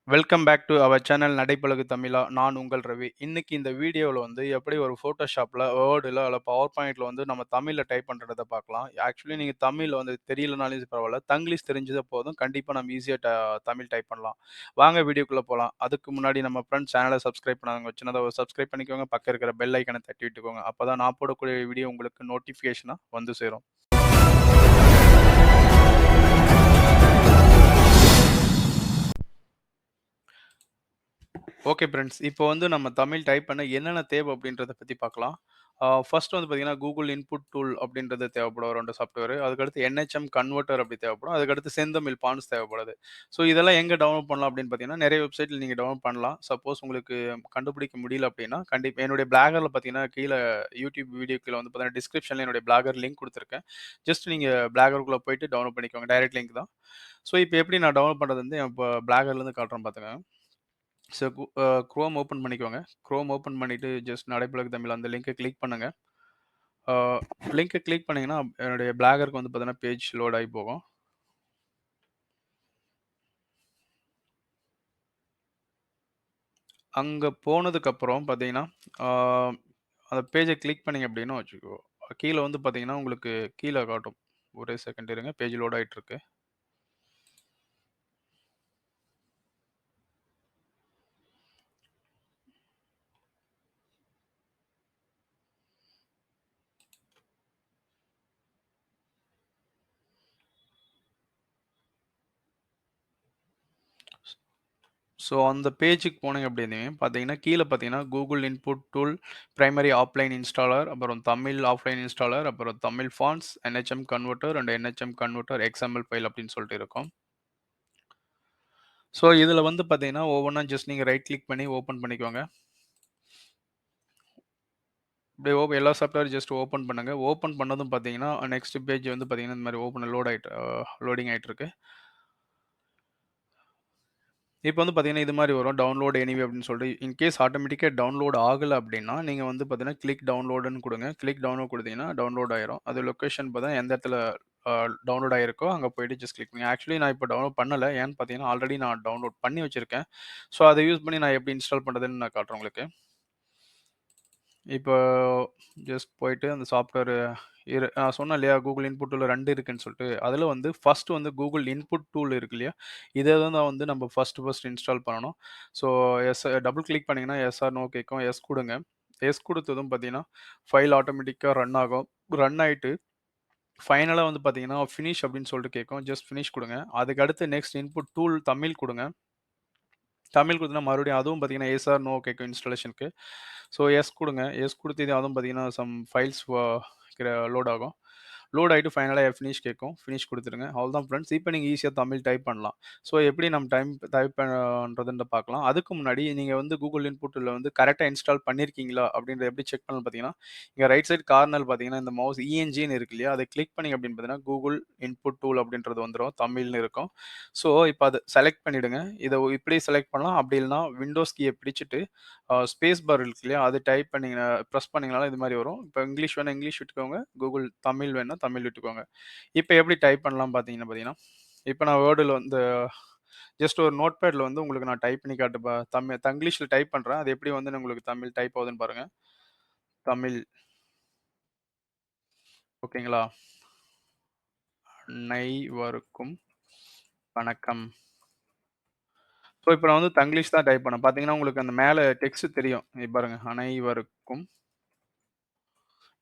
Welcome back to our channel நடைப்பழகு தமிழா. நான் உங்கள் ரவி. இன்னைக்கு இந்த வீடியோவில் வந்து எப்படி ஒரு ஃபோட்டோஷாப்பில் வேர்டில் அல்ல பவர் பாயிண்டில் வந்து நம்ம தமிழில் டைப் பண்ணுறத பார்க்கலாம். ஆக்சுவலி நீங்கள் தமிழ் வந்து தெரியலனாலும் பரவாயில்ல, தங்கிலீஷ் தெரிஞ்சது போதும், கண்டிப்பாக நம்ம ஈஸியாக தமிழ் டைப் பண்ணலாம். வாங்க வீடியோக்குள்ளே போகலாம். அதுக்கு முன்னாடி நம்ம ஃப்ரெண்ட்ஸ் சேனலை சப்ஸ்கிரைப் பண்ணாதவங்க சின்னதாக சப்ஸ்கிரைப் பண்ணிக்கோங்க, பக்கம் இருக்கிற பெல் ஐக்கனை தட்டி விட்டுக்கோங்க. அப்போ தான் நான் போடக்கூடிய வீடியோ உங்களுக்கு நோட்டிஃபிகேஷனாக வந்து சேரும். Okay friends. இப்போ வந்து நம்ம தமிழ் டைப் பண்ண என்னென்ன தேவை அப்படின்றத பத்தி பார்க்கலாம். ஃபர்ஸ்ட் வந்து பார்த்தீங்கன்னா, கூகுள் இன்புட் டூல் அப்படின்றது தேவைப்படும் 2 சாஃப்ட்வேர். அதுக்கடுத்து என்ஹெச்எம் கன்வெர்ட்டர் அப்படி தேவைப்படும். அதுக்கடுத்து செந்தமிழ் ஃபாண்ட்ஸ் தேவைப்படுது. ஸோ இதெல்லாம் எங்க டவுன்லோட் பண்ணலாம் அப்படின்னு பார்த்தீங்கன்னா, நெறைய வெப்சைட்ல நீங்க டவுன்லோட் பண்ணலாம். சப்போஸ் உங்களுக்கு கண்டுபிடிக்க முடியல அப்படின்னா, கண்டிப்பா என்னுடைய பிளாகர்ல பார்த்தீங்கன்னா, கீழ யூடியூப் வீடியோ கீழ வந்து பார்த்தீங்கன்னா, டிஸ்கிரிப்ஷன்ல என்னுடைய பிளாகர் லிங்க் குடுத்துருக்கேன். ஜஸ்ட் நீங்க பிளாகர்க்குள்ள போயிட்டு டவுன்லோட் பண்ணிக்கோங்க. டைரக்ட் லிங்க் தான். ஸோ இப்போ எப்படி நான் டவுன்லோட் பண்றது வந்து, இப்போ பிளாகர்லேருந்து காட்டுறேன் பார்த்துக்கங்க. ஸோ குரோம் ஓப்பன் பண்ணிக்கோங்க. குரோம் ஓப்பன் பண்ணிட்டு ஜஸ்ட் நடைப்பழகு தமிழ் அந்த லிங்கை கிளிக் பண்ணுங்க. ஆ லிங்கை கிளிக் பண்ணீங்கன்னா, என்னுடைய பிளாகருக்கு வந்து பார்த்தீங்கன்னா, பேஜ் லோட் ஆகி போகும். அங்க போனதுக்கப்புறம் பார்த்தீங்கன்னா, ஆ அந்த பேஜை கிளிக் பண்ணீங்க அப்படின்னு வச்சுக்கோ, கீழ வந்து பார்த்தீங்கன்னா, உங்களுக்கு கீழ காட்டும். ஒரே செகண்ட் இருங்க. பேஜ் லோட் ஆயிட்டு இருக்கு. ஸோ அந்த பேஜுக்கு போனீங்க அப்படின்னு பார்த்தீங்கன்னா, கீழ பார்த்தீங்கன்னா, Google input tool, primary offline installer, அப்புறம் தமிழ் ஆஃப்லைன் இன்ஸ்டாலர், அப்புறம் Tamil fonts, NHM converter and NHM converter XML file அப்படின்னு சொல்லிட்டு இருக்கும். ஸோ இதில வந்து பார்த்தீங்கன்னா, ஒவ்வொன்னா ஜஸ்ட் நீங்க ரைட் கிளிக் பண்ணி ஓப்பன் பண்ணிக்கோங்க. இப்படி எல்லா சாஃப்ட்வேரும் ஜஸ்ட் ஓப்பன் பண்ணுங்க. ஓப்பன் பண்ணதும் பார்த்தீங்கன்னா, நெக்ஸ்ட் பேஜ் வந்து பார்த்தீங்கன்னா, இந்த மாரி லோடிங் ஆயிட்டு இருக்கு. இப்போ வந்து பார்த்தீங்கன்னா, இது மாரி வரும். டவுன்லோட் எனிவே அப்படின்னு சொல்லிட்டு, இன்கேஸ் ஆட்டோமேட்டிக்கா டவுன்லோட் ஆகல அப்படின்னா, நீங்க வந்து பார்த்தீங்கன்னா, கிளிக் டவுன்லோடுன்னு குடுங்க. கிளிக் டவுன்லோட் குடுத்தீங்கன்னா, டவுன்லோட் ஆயிரும். அது லொகேஷன் பார்த்தீங்கன்னா, எந்த இடத்துல அ டவுன்லோட் ஆயிருக்கோ, அங்க போயிட்டு ஜஸ்ட் கிளிக் பண்ணுங்க. ஆக்சுவலி நான் இப்போ டவுன்லோட் பண்ணல. ஏன்னு பார்த்தீங்கன்னா, ஆல்ரெடி நான் டவுன்லோட் பண்ணி வச்சிருக்கேன். ஸோ, அத யூஸ் பண்ணி நான் எப்படி இன்ஸ்டால் பண்றதுன்னு நான் காட்டுறேன் உங்களுக்கு. இப்போ ஜஸ்ட் போயிட்டு அந்த சாஃப்ட்வேர் நான் சொன்னேன் இல்லையா? கூகுள் இன்புட் டூல்ல 2 இருக்குன்னு சொல்லிட்டு. அதில வந்து ஃபர்ஸ்ட் வந்து கூகுள் இன்புட் டூல் இருக்கு இல்லையா? இத தான் வந்து நம்ம ஃபர்ஸ்ட் இன்ஸ்டால் பண்ணணும். ஸோ டபுள் கிளிக் பண்ணீங்கன்னா, எஸ் ஆர் நோ கேட்கும். எஸ் குடுங்க. எஸ் குடுத்ததும் பார்த்தீங்கன்னா, ஃபைல் ஆட்டோமேட்டிக்கா ரன் ஆகும். ரன் ஆயிட்டு ஃபைனலா வந்து பார்த்தீங்கன்னா, ஃபினிஷ் அப்படின்னு சொல்லிட்டு கேட்கும். ஜஸ்ட் ஃபினிஷ் குடுங்க. அதுக்கு அடுத்து நெக்ஸ்ட் இன்புட் டூல் தமிழ் குடுங்க. தமிழ் குடுத்தீங்கன்னா, மறுபடியும் அதுவும் பார்த்தீங்கன்னா, எஸ் ஆர் நோ கேட்கும் இன்ஸ்டாலேஷனுக்கு. ஸோ எஸ் குடுங்க. எஸ் குடுத்து அதுவும் பார்த்தீங்கன்னா, சம் ஃபைல்ஸ் லோட் ஆகும். லோட் ஆயிட்டு ஃபைனலா ஃபினிஷ் கேட்கும். ஃபினிஷ் குடுத்துருங்க. அவ்வளோதான் ஃப்ரெண்ட்ஸ். இப்ப நீங்க ஈஸியா தமிழ் டைப் பண்ணலாம். ஸோ எப்படி நம்ம டைப் பண்றதுன்னு பார்க்கலாம். அதுக்கு முன்னாடி நீங்க வந்து கூகுள் இன்புட்ல வந்து கரெக்ட்டா இன்ஸ்டால் பண்ணியிருக்கீங்களா? அப்படின்றத எப்படி செக் பண்ணணும்னு பார்த்தீங்கன்னா, இங்க ரைட் சைட் கார்னர் பார்த்தீங்கன்னா, இந்த மவுஸ் இஎன்ஜின்னு இருக்கு இல்லையா? அத கிளிக் பண்ணீங்க அப்படின்னு பார்த்தீங்கன்னா, கூகுள் இன்புட் டூல் அப்படின்றது வந்துரும். தமிழ்னு இருக்கும். ஸோ இப்ப அத செலக்ட் பண்ணிடுங்க. இத இப்படியே செலக்ட் பண்ணலாம். அப்படி இல்லன்னா விண்டோஸ் கீய பிடிச்சுட்டு ஸ்பேஸ் பார் இருக்கு இல்லையா? அது டைப் பண்ணீங்கன்னா பிரஸ் பண்ணீங்கனாலும் இது மாரி வரும். இப்ப இங்கிலீஷ் வேணா இங்கிலீஷ் விட்டுக்கோங்க. கூகுள் தமிழ் வேணா தமிழ் விட்டுக்கோங்க. இப்ப எப்படி டைப் பண்ணலாம் பார்த்தீங்கன்னா, இப்ப நான் வேர்டுல வந்து ஜஸ்ட் ஒரு நோட்பேட்ல வந்து உங்களுக்கு நான் டைப் பண்ணி காட்டுப்பா தங்கிலீஷ்ல டைப் பண்றேன். அது எப்படி வந்து உங்களுக்கு தமிழ் டைப் ஆகுதுன்னு பாருங்க. தமிழ் ஓகேங்களா? அனைவருக்கும் வணக்கம். ஸோ இப்ப நான் வந்து தங்கிலீஷ் தான் டைப் பண்ணேன். பார்த்தீங்கன்னா, உங்களுக்கு அந்த மேல டெக்ஸ்ட் தெரியும். இங்க பாருங்க. அனைவருக்கும்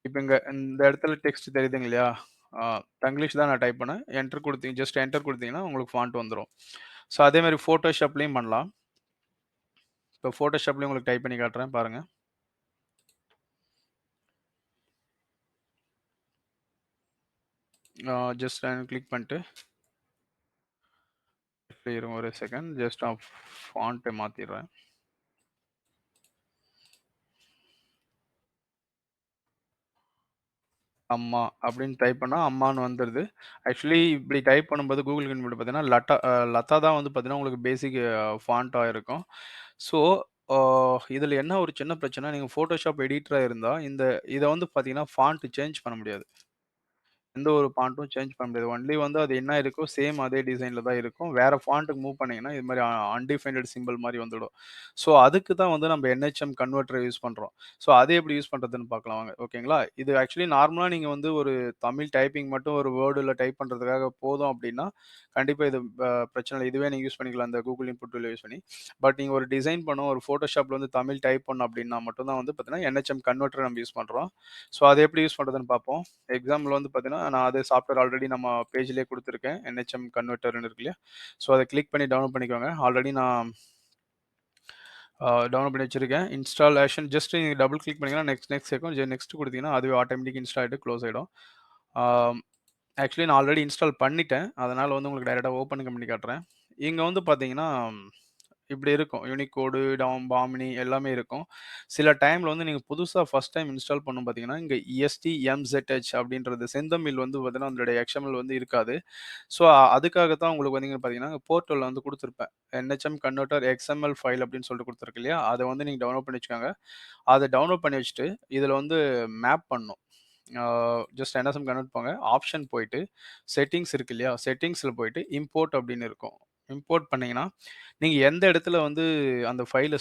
இப்ப இந்த இடத்துல டெக்ஸ்ட் தெரியுதுங்க இல்லையா? ஆ தங்கிலீஷ் தான் நான் டைப் பண்ணேன். ஜஸ்ட் என்டர் குடுத்தீங்கன்னா, உங்களுக்கு ஃபாண்ட் வந்துரும். ஸோ அதே மாரி Photoshopலயும் பண்ணலாம். இப்போ Photoshopலயும் உங்களுக்கு டைப் பண்ணி காட்டுறேன் பாருங்க. ஜஸ்ட் கிளிக் பண்ணிட்டு இருங்க ஒரு செகண்ட். ஜஸ்ட் நான் ஃபாண்ட்ட மாத்திடுறேன். அம்மா அப்படின்னு டைப் பண்ணா அம்மான்னு வந்துருது. ஆக்சுவலி இப்படி டைப் பண்ணும்போது கூகுள் கன்வெர்ட் பார்த்தீங்கன்னா, லதா தான் வந்து பார்த்தீங்கன்னா, உங்களுக்கு பேசிக் ஃபாண்ட்டா இருக்கும். ஸோ, ஆ இதில என்ன ஒரு சின்ன பிரச்சனை, நீங்க Photoshop எடிட்டரா இருந்தா, இத வந்து பார்த்தீங்கன்னா, ஃபாண்ட் சேஞ்ச் பண்ண முடியாது. எந்த ஒரு ஃபாண்ட்டும் சேஞ்ச் பண்ண முடியாது. ஒன்லி வந்து அது என்ன இருக்கோ சேம் அதே டிசைன்ல தான் இருக்கும். வேற ஃபாண்ட்க்கு மூவ் பண்ணீங்கன்னா, இது மாரி அன்டிஃபைன்ட் சிம்பல் மாரி வந்துடும். ஸோ அதுக்கு தான் வந்து நம்ம NHM கன்வெர்ட்டர யூஸ் பண்றோம். ஸோ அது எப்படி யூஸ் பண்றதுன்னு பார்க்கலாம் வாங்க. ஓகேங்களா? இது ஆக்சுவலி நார்மலா நீங்க வந்து ஒரு தமிழ் டைப்பிங் மட்டும் ஒரு வேர்டுல டைப் பண்றதுக்காக போதும் அப்படின்னா, கண்டிப்பா இது பிரச்சனை இல்ல. இதுவே நீங்க யூஸ் பண்ணிக்கலாம். அந்த Google இன்புட் டூல யூஸ் பண்ணி. பட் நீங்க ஒரு டிசைன் பண்ணணும், ஒரு Photoshopல வந்து தமிழ் டைப் பண்ணணும் அப்படின்னா மட்டும் தான் வந்து பார்த்தீங்கன்னா, NHM கன்வெர்ட்டர நம்ம யூஸ் பண்றோம். ஸோ அத எப்படி யூஸ் பண்றதுன்னு பார்ப்போம். எக்ஸாம்பிள் வந்து பார்த்தீங்கன்னா, நான் அது சாஃப்ட்வேர் ஆல்ரெடி நம்ம பேஜ்லயே குடுத்துருக்கேன். NHM கன்வெர்ட்டர்ன்னு இருக்கு இல்லையா? ஸோ அத கிளிக் பண்ணி டவுன்லோட் பண்ணிக்கோங்க. ஆல்ரெடி நான் டவுன்லோட் பண்ணி வச்சிருக்கேன். இன்ஸ்டாலேஷன் ஜஸ்ட் நீங்க டபுள் கிளிக் பண்ணீங்கன்னா, நெக்ஸ்ட் நெக்ஸ்ட் கேட்கும். நெக்ஸ்ட் குடுத்தீங்கன்னா, அதுவே ஆட்டோமேட்டிக் இன்ஸ்டால் ஆயிட்டு க்ளோஸ் ஆயிடும். ஆ ஆக்சுவலி நான் ஆல்ரெடி இன்ஸ்டால் பண்ணிட்டேன். அதனால வந்து உங்களுக்கு டைரக்ட்டா ஓப்பன் பண்ணி காட்டுறேன். இங்க வந்து பார்த்தீங்கன்னா, இப்படி இருக்கும். யூனிகோடு, பாமினி எல்லாமே இருக்கும். சில டைம்ல வந்து நீங்க புதுசா ஃபர்ஸ்ட் டைம் இன்ஸ்டால் பண்ணும் பார்த்தீங்கன்னா, இங்க STMZH அப்படின்றது செந்தமிழ் வந்து பார்த்தீங்கன்னா, அதனுடைய எக்ஸ்எம்எல் வந்து இருக்காது. ஸோ அதுக்காக தான் உங்களுக்கு வந்தீங்கன்னு பார்த்தீங்கன்னா, போர்ட்டல்ல வந்து குடுத்துருப்பேன். NHM கன்வெர்ட்டர் XML ஃபைல் அப்படின்னு சொல்லிட்டு குடுத்துருக்கு இல்லையா? அத வந்து நீங்க டவுன்லோட் பண்ணி வச்சுக்கோங்க. அத டவுன்லோட் பண்ணி வச்சுட்டு, இதுல வந்து மேப் பண்ணணும். ஆ ஜஸ்ட் NSM கன்வெர்ட் போங்க. ஆப்ஷன் போயிட்டு, செட்டிங்ஸ் இருக்கு இல்லையா? செட்டிங்ஸ்ல போயிட்டு இம்போர்ட் அப்படின்னு இருக்கும். இம்போர்ட் பண்ணீங்கன்னா, நீங்க எந்த இடத்துல வந்து அந்த ஃபைல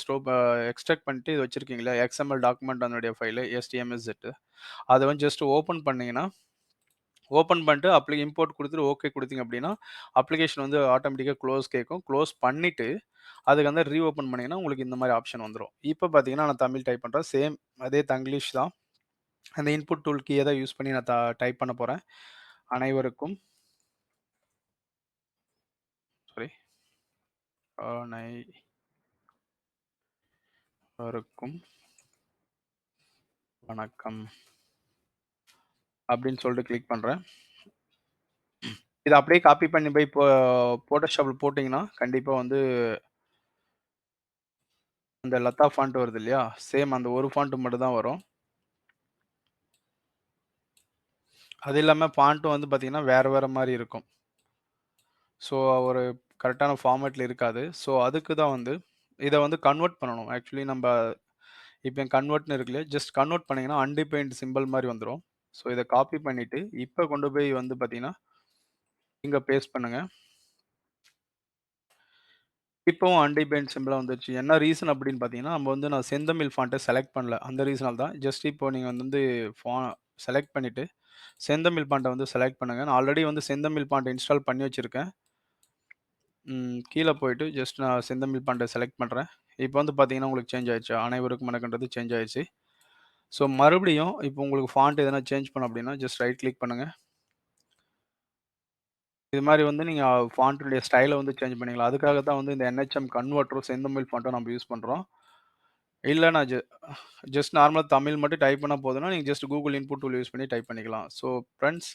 எக்ஸ்ட்ராக்ட் பண்ணிட்டு இது வச்சிருக்கீங்களா? XML டாக்குமெண்ட் அதனுடைய ஃபைலு STMZH அத வந்து ஜஸ்ட் ஓப்பன் பண்ணீங்கன்னா, ஓப்பன் பண்ணிட்டு இம்போர்ட் குடுத்துட்டு ஓகே குடுத்தீங்க அப்படின்னா, அப்ளிகேஷன் வந்து ஆட்டோமேட்டிக்கா குளோஸ் கேட்கும். குளோஸ் பண்ணிட்டு, அதுக்கு வந்து ரீஓப்பன் பண்ணீங்கன்னா, உங்களுக்கு இந்த மாரி ஆப்ஷன் வந்துரும். இப்ப பார்த்தீங்கன்னா, நான் தமிழ் டைப் பண்றேன். சேம் அதே தங்கிலீஷ் தான். அந்த இன்புட் டூல் கீய தான் யூஸ் பண்ணி நான் டைப் பண்ண போறேன். அனைவருக்கும் சாரி அனைவருக்கும் வணக்கம் அப்படின்னு சொல்லிட்டு கிளிக் பண்றேன். இத அப்படியே காப்பி பண்ணி போய் Photoshopல போட்டீங்கன்னா, கண்டிப்பா வந்து அந்த லதா ஃபாண்ட் வருது இல்லையா? சேம் அந்த ஒரு ஃபாண்ட் மட்டும் தான் வரும். அது இல்லாம ஃபாண்ட்டும் வந்து பார்த்தீங்கன்னா, வேற வேற மாரி இருக்கும். ஸோ ஒரு கரெக்ட்டான ஃபார்மேட்ல இருக்காது. ஸோ அதுக்கு தான் வந்து இத வந்து கன்வெர்ட் பண்ணணும். ஆக்சுவலி நம்ப இப்ப கன்வெர்ட்ன்னு இருக்கு இல்லையா? ஜஸ்ட் கன்வெர்ட் பண்ணீங்கன்னா, அன்டிஃபைன்ட் சிம்பல் மாரி வந்துரும். ஸோ இத காப்பி பண்ணிட்டு, இப்ப கொண்டு போய் வந்து பார்த்தீங்கன்னா, இங்க பேஸ்ட் பண்ணுங்க. இப்பவும் அன்டிஃபைன்ட் சிம்பலா வந்துருச்சு. என்ன ரீசன் அப்படின்னு பார்த்தீங்கன்னா, நம்ம வந்து நான் செந்தமிழ் ஃபாண்ட்ட செலக்ட் பண்ணல. அந்த ரீசனால தான். ஜஸ்ட் இப்போ நீங்க வந்து ஃபா செலக்ட் பண்ணிட்டு, செந்தமிழ் ஃபாண்ட்ட வந்து செலக்ட் பண்ணுங்க. நான் ஆல்ரெடி வந்து செந்தமிழ் ஃபாண்ட் இன்ஸ்டால் பண்ணி வச்சிருக்கேன். கீழ போயிட்டு ஜஸ்ட் நான் செந்தமிழ் ஃபாண்ட்ட செலக்ட் பண்றேன். இப்போ வந்து பார்த்தீங்கன்னா, உங்களுக்கு சேஞ்ச் ஆயிருச்சு. அனைவருக்கும் வணக்கம்ன்றது சேஞ்ச் ஆயிருச்சு. ஸோ மறுபடியும் இப்போ உங்களுக்கு ஃபாண்ட் எதனா சேஞ்ச் பண்ணணும் அப்படின்னா, ஜஸ்ட் ரைட் கிளிக் பண்ணுங்க. இது மாரி வந்து நீங்க ஃபாண்ட்டுடைய ஸ்டைல வந்து சேஞ்ச் பண்ணிக்கலாம். அதுக்காக தான் வந்து இந்த NHM கன்வெர்ட்டரும், செந்தமிழ் ஃபாண்ட்டும் நம்ம யூஸ் பண்றோம். இல்ல நான் ஜஸ்ட் நார்மலா தமிழ் மட்டும் டைப் பண்ணா போதும்னா, நீங்க just Google input tool use பண்ணி டைப் பண்ணிக்கலாம். ஸோ ஃபிரெண்ட்ஸ்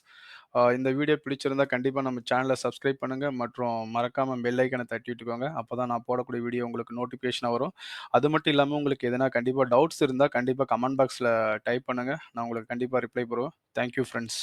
இந்த வீடியோ பிடிச்சிருந்தா கண்டிப்பா நம்ம சேனல சப்ஸ்கிரைப் பண்ணுங்க மற்றும் மறக்காம பெல் ஐகான தட்டி விட்டுக்கோங்க. அப்பதான் நான் போடக்கூடிய வீடியோ உங்களுக்கு நோட்டிஃபிகேஷனா வரும். அது மட்டும் இல்லாம உங்களுக்கு எதனா கண்டிப்பா டவுட்ஸ் இருந்தா கண்டிப்பா கமெண்ட் பாக்ஸ்ல டைப் பண்ணுங்க. நான் உங்களுக்கு கண்டிப்பா ரிப்ளை தருவேன். Thank you friends.